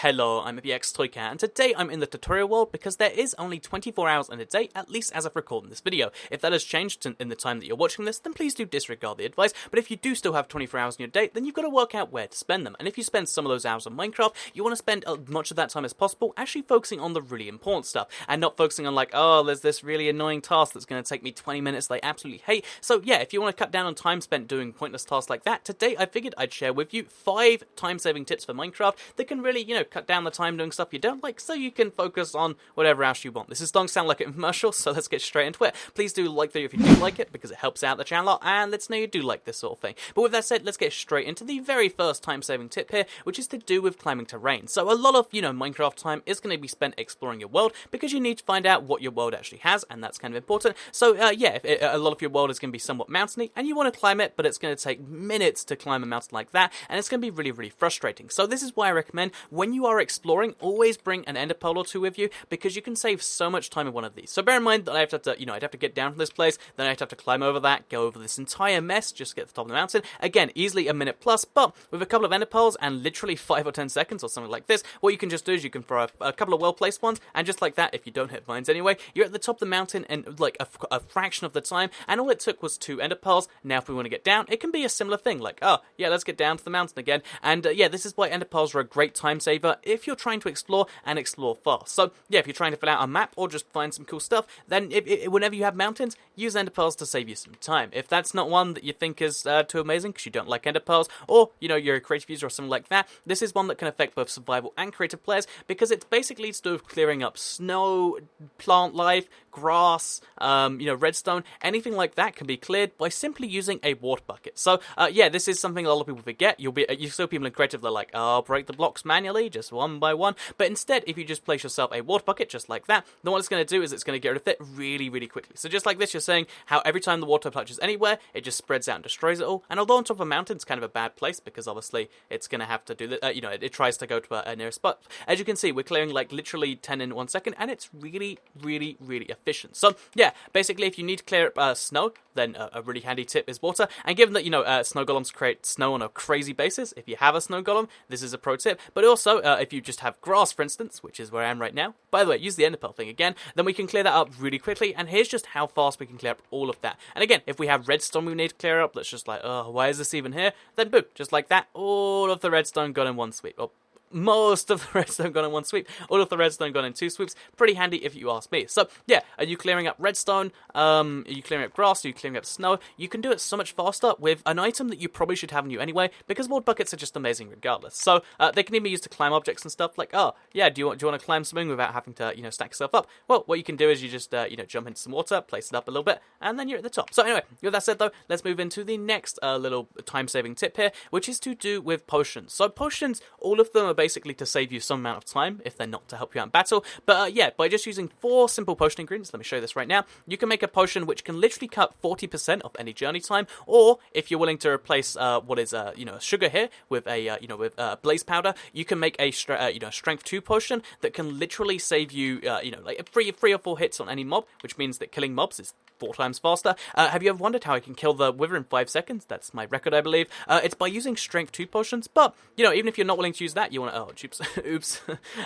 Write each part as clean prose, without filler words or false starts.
Hello, I'm ibxtoycat, and today I'm in the tutorial world because there is only 24 hours in a day, at least as of recording this video. If that has changed in the time that you're watching this, then please do disregard the advice, but if you do still have 24 hours in your day, then you've got to work out where to spend them. And if you spend some of those hours on Minecraft, you want to spend as much of that time as possible actually focusing on the really important stuff, and not focusing on like, oh, there's this really annoying task that's going to take me 20 minutes that I absolutely hate. So yeah, if you want to cut down on time spent doing pointless tasks like that, today I figured I'd share with you 5 time-saving tips for Minecraft that can really, cut down the time doing stuff you don't like, so you can focus on whatever else you want. This is don't sound like a commercial, so let's get straight into it. Please do like the video if you do like it, because it helps out the channel, and let's know you do like this sort of thing. But with that said, let's get straight into the very first time-saving tip here, which is to do with climbing terrain. So a lot of, Minecraft time is going to be spent exploring your world, because you need to find out what your world actually has, and that's kind of important. So yeah, if a lot of your world is going to be somewhat mountainy, and you want to climb it, but it's going to take minutes to climb a mountain like that, and it's going to be really, really frustrating. So this is why I recommend, when you are exploring, always bring an ender pearl or two with you, because you can save so much time in one of these. So bear in mind that I have to, I'd have to get down from this place, then I'd have to climb over that, go over this entire mess, just to get to the top of the mountain. Again, easily a minute plus, but with a couple of ender pearls and literally 5 or 10 seconds or something like this, what you can just do is you can throw a couple of well-placed ones, and just like that, if you don't hit vines anyway, you're at the top of the mountain in like a fraction of the time, and all it took was 2 ender pearls. Now if we want to get down, it can be a similar thing, like, oh, yeah, let's get down to the mountain again, and yeah, this is why ender pearls are a great time saver if you're trying to explore and explore fast. So yeah, if you're trying to fill out a map or just find some cool stuff, then whenever you have mountains, use ender pearls to save you some time. If that's not one that you think is too amazing because you don't like ender pearls, or you're a creative user or something like that, this is one that can affect both survival and creative players, because it's basically to do with clearing up snow, plant life, grass, redstone, anything like that can be cleared by simply using a water bucket. So yeah, this is something a lot of people forget. You saw people in creative, they're like, oh, break the blocks manually, just one by one. But instead, if you just place yourself a water bucket just like that, then what it's going to do is it's going to get rid of it really, really quickly. So just like this, you're saying how every time the water touches anywhere, it just spreads out and destroys it all. And although on top of a mountain, it's kind of a bad place, because obviously it's going to have to do that. It tries to go to a nearest spot. As you can see, we're clearing like literally 10 in 1 second, and it's really, really, really efficient. So yeah, basically, if you need to clear up snow, then a really handy tip is water. And given that snow golems create snow on a crazy basis, if you have a snow golem, this is a pro tip. But also, if you just have grass, for instance, which is where I am right now. By the way, use the ender pearl thing again, then we can clear that up really quickly. And here's just how fast we can clear up all of that. And again, if we have redstone we need to clear up, that's just like, oh, why is this even here? Then boom, just like that, all of the redstone gone in one sweep. Oh, most of the redstone gone in one sweep. All of the redstone gone in 2 sweeps. Pretty handy if you ask me. So yeah, are you clearing up redstone? Are you clearing up grass? Are you clearing up snow? You can do it so much faster with an item that you probably should have on you anyway, because water buckets are just amazing regardless. So they can even be used to climb objects and stuff. Like, oh yeah, do you want to climb something without having to stack yourself up? Well, what you can do is you just jump into some water, place it up a little bit, and then you're at the top. So anyway, with that said though, let's move into the next little time-saving tip here, which is to do with potions. So potions, all of them are basically to save you some amount of time if they're not to help you out in battle. But yeah, by just using 4 simple potion ingredients, let me show you this right now, you can make a potion which can literally cut 40% of any journey time. Or if you're willing to replace what is sugar here with a blaze powder, you can make a strength 2 potion that can literally save you like 3 or 4 hits on any mob, which means that killing mobs is 4 times faster. Have you ever wondered how I can kill the wither in 5 seconds? That's my record, I believe. It's by using strength 2 potions, but even if you're not willing to use that, you want to, oops.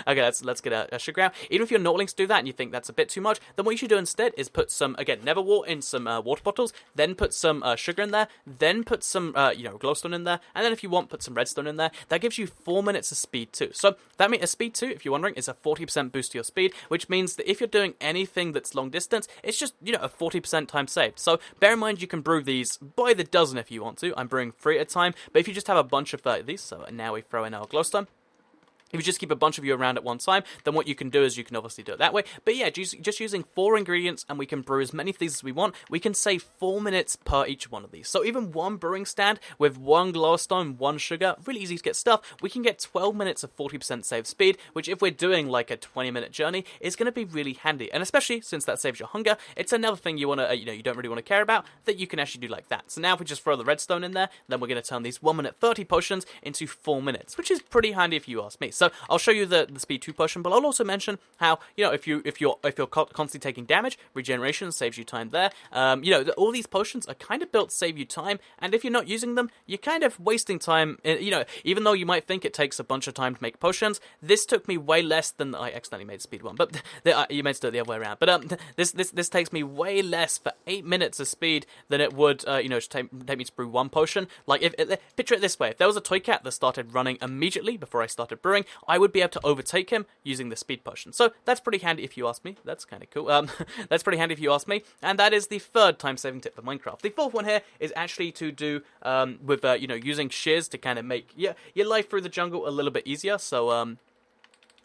Okay, let's get a sugar out. Even if you're not willing to do that and you think that's a bit too much, then what you should do instead is put some, again, never water in some water bottles, then put some sugar in there, then put some glowstone in there, and then if you want, put some redstone in there. That gives you 4 minutes of speed too. So that means a speed 2, if you're wondering, is a 40% boost to your speed, which means that if you're doing anything that's long distance, it's just a 40% time saved. So bear in mind, you can brew these by the dozen if you want to. I'm brewing 3 at a time, but if you just have a bunch of these, so now we throw in our glowstone. If you just keep a bunch of you around at one time, then what you can do is you can obviously do it that way. But yeah, just using 4 ingredients, and we can brew as many of these as we want. We can save 4 minutes per each one of these. So even one brewing stand with 1 glowstone, 1 sugar, really easy to get stuff, we can get 12 minutes of 40% saved speed, which if we're doing like a 20-minute journey, is going to be really handy. And especially since that saves your hunger, it's another thing you want to, you don't really want to care about, that you can actually do like that. So now if we just throw the redstone in there, then we're going to turn these 1 minute 30 potions into 4 minutes, which is pretty handy if you ask me. So I'll show you the speed 2 potion, but I'll also mention how, you know, if you're constantly taking damage, regeneration saves you time there. You know, all these potions are kind of built to save you time, and if you're not using them, you're kind of wasting time. You know, even though you might think it takes a bunch of time to make potions, this took me way less than I accidentally made speed 1, but you meant to do it the other way around. But this takes me way less for 8 minutes of speed than it would, you know, take me to brew 1 potion. Like, picture it this way: if there was a toy cat that started running immediately before I started brewing, I would be able to overtake him using the speed potion. So that's pretty handy if you ask me. That's kind of cool. That's pretty handy if you ask me. And that is the 3rd time-saving tip for Minecraft. The 4th one here is actually to do with you know, using shears to kind of make your life through the jungle a little bit easier. So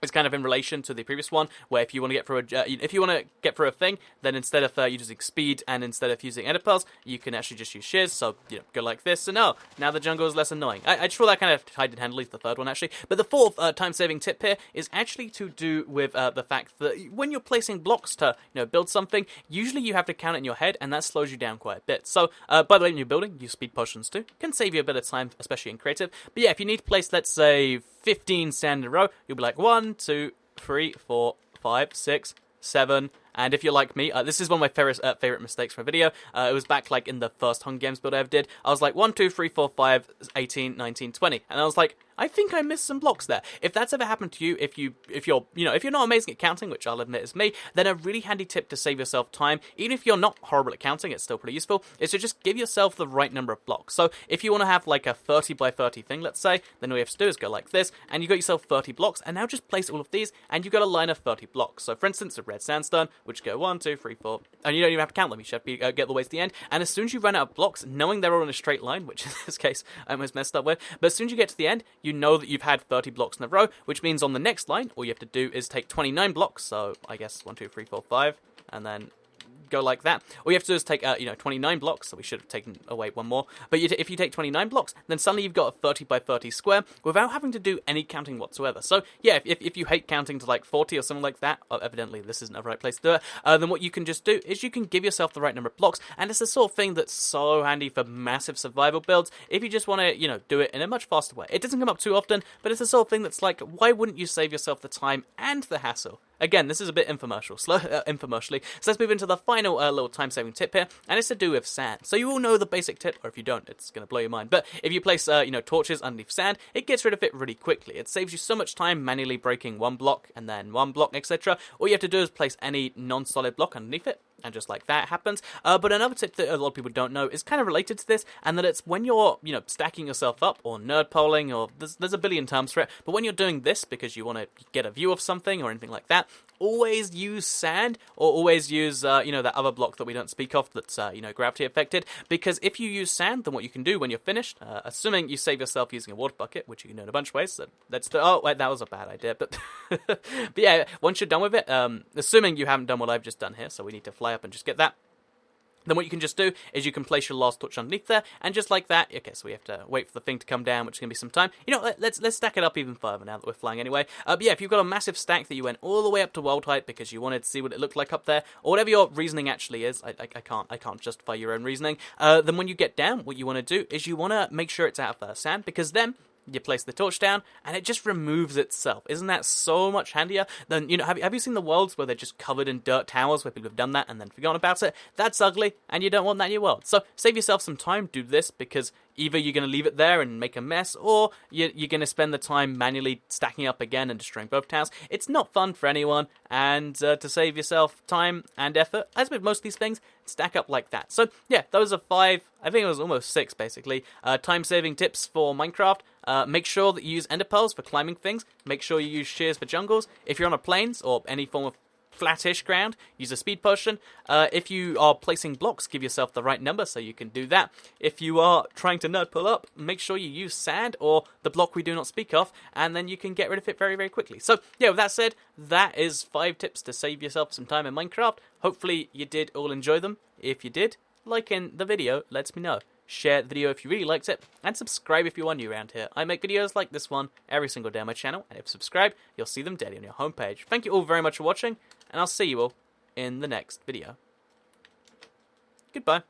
it's kind of in relation to the previous one, where if you want to get through a thing, then instead of using speed and instead of using ender pearls, you can actually just use shears. So, you know, go like this, and now the jungle is less annoying. I just thought that kind of tied in handily to the 3rd one, actually. But the 4th time-saving tip here is actually to do with the fact that when you're placing blocks to, you know, build something, usually you have to count it in your head, and that slows you down quite a bit. So, by the way, when you're building, use speed potions too. Can save you a bit of time, especially in creative. But yeah, if you need to place, let's say, 15 sand in a row, you'll be like 1, 2, 3, 4, 5, 6, 7. And if you're like me, this is one of my favorite mistakes from a video. It was back like in the first Hunger Games build I ever did. I was like 1, 2, 3, 4, 5, 18, 19, 20. And I was like, I think I missed some blocks there. If that's ever happened to you, if you're not amazing at counting, which I'll admit is me, then a really handy tip to save yourself time, even if you're not horrible at counting, it's still pretty useful, is to just give yourself the right number of blocks. So if you want to have like a 30 by 30 thing, let's say, then all you have to do is go like this, and you got yourself 30 blocks, and now just place all of these, and you've got a line of 30 blocks. So for instance, a red sandstone, which go 1, 2, 3, 4, and you don't even have to count them, you should get all the way to the end, and as soon as you run out of blocks, knowing they're all in a straight line, which in this case I almost messed up with, but as soon as you get to the end, you know that you've had 30 blocks in a row, which means on the next line, all you have to do is take 29 blocks, so I guess 1, 2, 3, 4, 5, and then go like that. All you have to do is take, 29 blocks, so we should have taken away one more, but if you take 29 blocks, then suddenly you've got a 30 by 30 square without having to do any counting whatsoever. So yeah, if you hate counting to like 40 or something like that, evidently this isn't the right place to do it, then what you can just do is you can give yourself the right number of blocks, and it's the sort of thing that's so handy for massive survival builds if you just want to, do it in a much faster way. It doesn't come up too often, but it's the sort of thing that's like, why wouldn't you save yourself the time and the hassle? Again, this is a bit infomercially, so let's move into the final little time-saving tip here, and it's to do with sand. So you all know the basic tip, or if you don't, it's going to blow your mind, but if you place, torches underneath sand, it gets rid of it really quickly. It saves you so much time manually breaking one block, and then one block, etc. All you have to do is place any non-solid block underneath it, and just like that happens. But another tip that a lot of people don't know is kind of related to this, and that it's when you're, stacking yourself up, or nerd poling, or there's a billion terms for it, but when you're doing this because you want to get a view of something or anything like that, always use sand, or always use, that other block that we don't speak of that's, gravity affected, because if you use sand, then what you can do when you're finished, assuming you save yourself using a water bucket, which you can do in a bunch of ways, so oh, wait, that was a bad idea, but, but yeah, once you're done with it, assuming you haven't done what I've just done here, so we need to fly up and just get that. Then what you can just do is you can place your last torch underneath there, and just like that, okay, so we have to wait for the thing to come down, which is going to be some time. Let's stack it up even further now that we're flying anyway. But yeah, if you've got a massive stack that you went all the way up to world height because you wanted to see what it looked like up there, or whatever your reasoning actually is, I can't justify your own reasoning, then when you get down, what you want to do is you want to make sure it's out of sand, because then you place the torch down, and it just removes itself. Isn't that so much handier than, have you seen the worlds where they're just covered in dirt towers, where people have done that and then forgotten about it? That's ugly, and you don't want that in your world. So save yourself some time, do this, because either you're going to leave it there and make a mess, or you're going to spend the time manually stacking up again and destroying both towers. It's not fun for anyone, and to save yourself time and effort, as with most of these things, stack up like that. So yeah, those are 5, I think it was almost 6 basically, time-saving tips for Minecraft. Make sure that you use ender pearls for climbing things. Make sure you use shears for jungles. If you're on a plains or any form of flattish ground, use a speed potion. If you are placing blocks, give yourself the right number so you can do that. If you are trying to nerd pull up, make sure you use sand or the block we do not speak of, and then you can get rid of it very, very quickly. So yeah, with that said, that is 5 tips to save yourself some time in Minecraft. Hopefully you did all enjoy them. If you did, like in the video lets me know. Share the video if you really liked it, and subscribe if you are new around here. I make videos like this one every single day on my channel, and if subscribed, you'll see them daily on your homepage. Thank you all very much for watching, and I'll see you all in the next video. Goodbye.